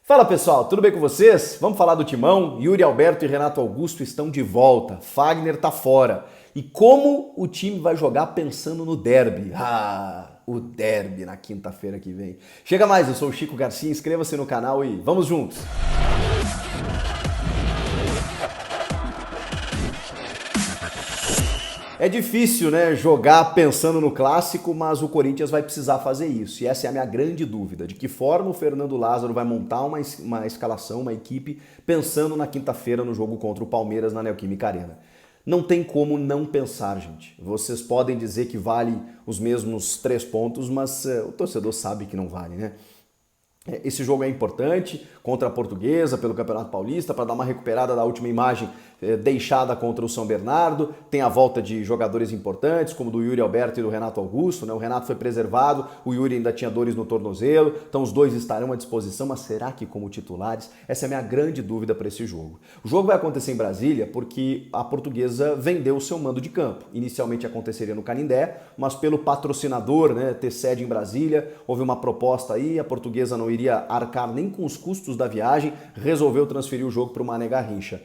Fala pessoal, tudo bem com vocês? Vamos falar do Timão? Yuri Alberto e Renato Augusto estão de volta, Fagner tá fora. E como o time vai jogar pensando no derby? O derby na quinta-feira que vem. Chega mais, eu sou o Chico Garcia, inscreva-se no canal e vamos juntos! É difícil, né, jogar pensando no clássico, mas o Corinthians vai precisar fazer isso. E essa é a minha grande dúvida, de que forma o Fernando Lázaro vai montar uma escalação, uma equipe, pensando na quinta-feira no jogo contra o Palmeiras na Neoquímica Arena. Não tem como não pensar, gente. Vocês podem dizer que vale os mesmos 3 pontos, mas o torcedor sabe que não vale, né? Esse jogo é importante contra a Portuguesa pelo Campeonato Paulista para dar uma recuperada da última imagem deixada contra o São Bernardo. Tem a volta de jogadores importantes como do Yuri Alberto e do Renato Augusto, né? O Renato foi preservado, o Yuri ainda tinha dores no tornozelo, então os dois estarão à disposição, mas será que como titulares? Essa é a minha grande dúvida para esse jogo. O jogo vai acontecer em Brasília porque a Portuguesa vendeu o seu mando de campo. Inicialmente aconteceria no Canindé, mas pelo patrocinador, né, ter sede em Brasília, houve uma proposta aí, a Portuguesa não iria arcar nem com os custos da viagem, resolveu transferir o jogo para o Mané Garrincha.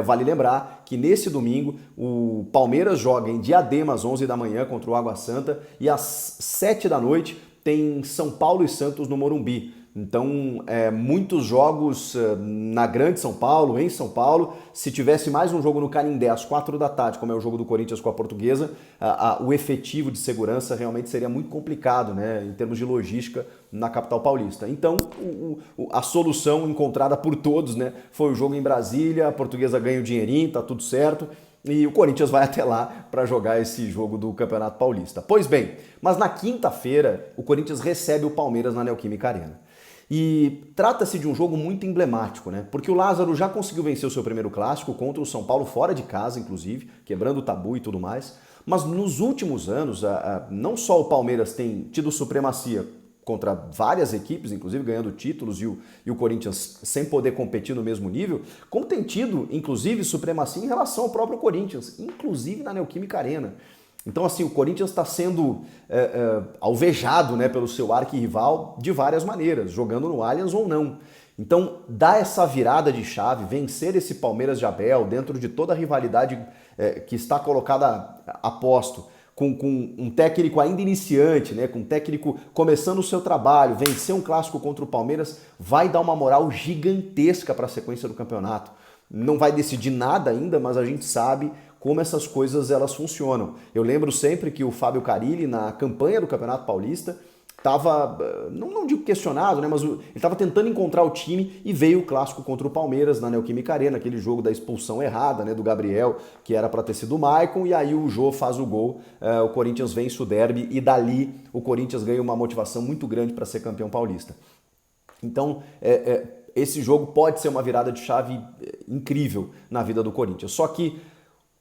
Vale lembrar que nesse domingo o Palmeiras joga em Diadema às 11 da manhã contra o Água Santa e às 7 da noite tem São Paulo e Santos no Morumbi. Então, muitos jogos na Grande São Paulo, em São Paulo. Se tivesse mais um jogo no Canindé às 4 da tarde, como é o jogo do Corinthians com a Portuguesa, o efetivo de segurança realmente seria muito complicado, né, em termos de logística na capital paulista. Então, a solução encontrada por todos, né, foi o jogo em Brasília, a Portuguesa ganha o dinheirinho, tá tudo certo. E o Corinthians vai até lá para jogar esse jogo do Campeonato Paulista. Pois bem, mas na quinta-feira o Corinthians recebe o Palmeiras na Neoquímica Arena. E trata-se de um jogo muito emblemático, né? Porque o Lázaro já conseguiu vencer o seu primeiro clássico contra o São Paulo fora de casa, inclusive, quebrando o tabu e tudo mais. Mas nos últimos anos, não só o Palmeiras tem tido supremacia contra várias equipes, inclusive ganhando títulos, e o Corinthians sem poder competir no mesmo nível, como tem tido, inclusive, supremacia em relação ao próprio Corinthians, inclusive na Neoquímica Arena. Então, assim, o Corinthians está sendo alvejado, né, pelo seu arquirrival de várias maneiras, jogando no Allianz ou não. Então, dar essa virada de chave, vencer esse Palmeiras de Abel, dentro de toda a rivalidade que está colocada a posto, com um técnico ainda iniciante, né, com um técnico começando o seu trabalho, vencer um clássico contra o Palmeiras, vai dar uma moral gigantesca para a sequência do campeonato. Não vai decidir nada ainda, mas a gente sabe como essas coisas elas funcionam. Eu lembro sempre que o Fábio Carille, na campanha do Campeonato Paulista, estava, não digo questionado, né, mas ele estava tentando encontrar o time e veio o clássico contra o Palmeiras na Neoquímica Arena, aquele jogo da expulsão errada, né, do Gabriel, que era para ter sido o Maicon, e aí o Jô faz o gol, o Corinthians vence o derby e dali o Corinthians ganha uma motivação muito grande para ser campeão paulista. Então, esse jogo pode ser uma virada de chave incrível na vida do Corinthians. Só que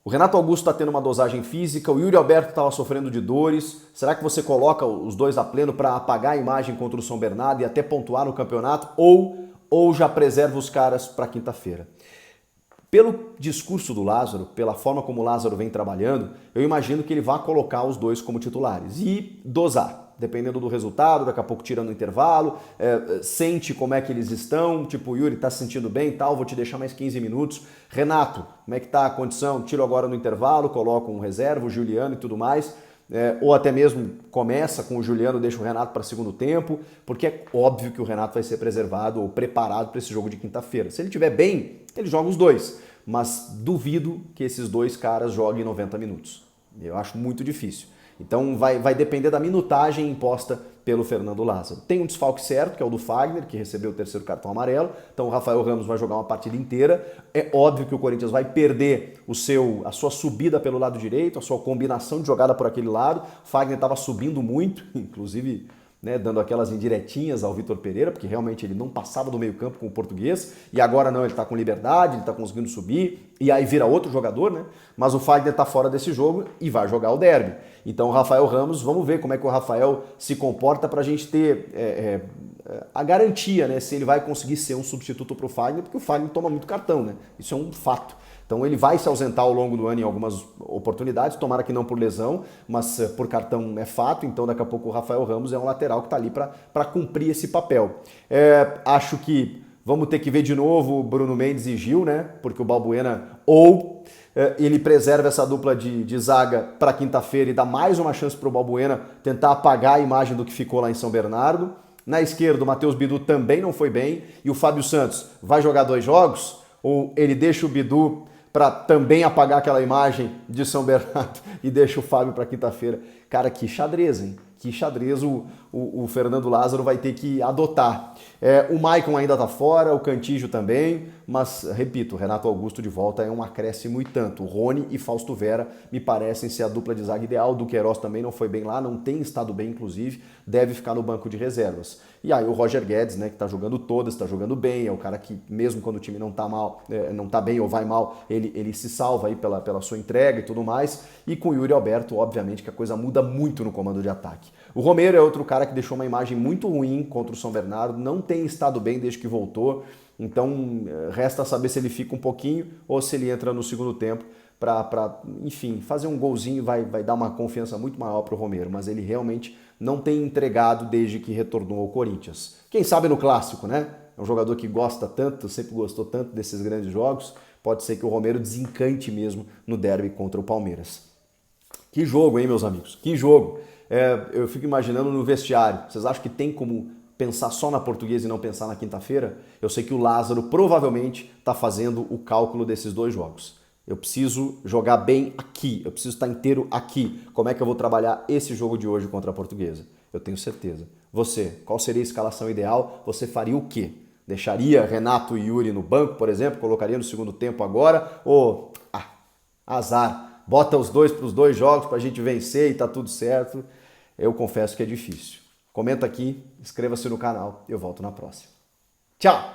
o Renato Augusto está tendo uma dosagem física, o Yuri Alberto estava sofrendo de dores. Será que você coloca os dois a pleno para apagar a imagem contra o São Bernardo e até pontuar no campeonato? Ou já preserva os caras para quinta-feira? Pelo discurso do Lázaro, pela forma como o Lázaro vem trabalhando, eu imagino que ele vai colocar os dois como titulares e dosar. Dependendo do resultado, daqui a pouco tira no intervalo, sente como é que eles estão, tipo, o Yuri tá se sentindo bem e tal, vou te deixar mais 15 minutos. Renato, como é que tá a condição? Tiro agora no intervalo, coloco um reserva, o Juliano e tudo mais. Ou até mesmo começa com o Juliano, deixa o Renato para segundo tempo, porque é óbvio que o Renato vai ser preservado ou preparado para esse jogo de quinta-feira. Se ele estiver bem, ele joga os dois, mas duvido que esses dois caras joguem 90 minutos. Eu acho muito difícil. Então vai depender da minutagem imposta pelo Fernando Lázaro. Tem um desfalque certo, que é o do Fagner, que recebeu o terceiro cartão amarelo. Então o Rafael Ramos vai jogar uma partida inteira. É óbvio que o Corinthians vai perder a sua subida pelo lado direito, a sua combinação de jogada por aquele lado. O Fagner estava subindo muito, inclusive, né, dando aquelas indiretinhas ao Vitor Pereira, porque realmente ele não passava do meio campo com o Português, e agora não, ele está com liberdade, ele está conseguindo subir, e aí vira outro jogador, né? Mas o Fagner está fora desse jogo e vai jogar o derby. Então o Rafael Ramos, vamos ver como é que o Rafael se comporta para a gente ter a garantia, né, se ele vai conseguir ser um substituto para o Fagner, porque o Fagner toma muito cartão, né? Isso é um fato. Então ele vai se ausentar ao longo do ano em algumas oportunidades, tomara que não por lesão, mas por cartão é fato. Então daqui a pouco o Rafael Ramos é um lateral que está ali para cumprir esse papel. Acho que Vamos ter que ver de novo Bruno Mendes e Gil, né? Porque o Balbuena ou ele preserva essa dupla de zaga para quinta-feira e dá mais uma chance para o Balbuena tentar apagar a imagem do que ficou lá em São Bernardo. Na esquerda, o Matheus Bidu também não foi bem. E o Fábio Santos vai jogar 2 jogos? Ou ele deixa o Bidu para também apagar aquela imagem de São Bernardo e deixa o Fábio para quinta-feira? Cara, que xadrez, hein? Que xadrez o Fernando Lázaro vai ter que adotar. O Maicon ainda tá fora, o Cantígio também, mas, repito, o Renato Augusto de volta é um acréscimo e tanto. O Rony e Fausto Vera me parecem ser a dupla de zaga ideal. O Duqueiroz também não foi bem lá, não tem estado bem, inclusive, deve ficar no banco de reservas. E aí o Roger Guedes, né, que tá jogando todas, tá jogando bem, é o cara que, mesmo quando o time não tá mal, não tá bem ou vai mal, ele se salva aí pela sua entrega e tudo mais. E com o Yuri Alberto, obviamente, que a coisa muda muito no comando de ataque. O Romero é outro cara que deixou uma imagem muito ruim contra o São Bernardo, não tem estado bem desde que voltou, então resta saber se ele fica um pouquinho ou se ele entra no segundo tempo para, enfim, fazer um golzinho, vai dar uma confiança muito maior para o Romero, mas ele realmente não tem entregado desde que retornou ao Corinthians. Quem sabe no Clássico, né? É um jogador que gosta tanto, sempre gostou tanto desses grandes jogos, pode ser que o Romero desencante mesmo no derby contra o Palmeiras. Que jogo, hein, meus amigos? Que jogo! Eu fico imaginando no vestiário. Vocês acham que tem como pensar só na Portuguesa e não pensar na quinta-feira? Eu sei que o Lázaro provavelmente está fazendo o cálculo desses 2 jogos. Eu preciso jogar bem aqui, eu preciso estar inteiro aqui. Como é que eu vou trabalhar esse jogo de hoje contra a Portuguesa? Eu tenho certeza. Você, qual seria a escalação ideal? Você faria o quê? Deixaria Renato e Yuri no banco, por exemplo? Colocaria no segundo tempo agora? Ou, azar. Bota os dois para os 2 jogos para a gente vencer e tá tudo certo. Eu confesso que é difícil. Comenta aqui, inscreva-se no canal. Eu volto na próxima. Tchau!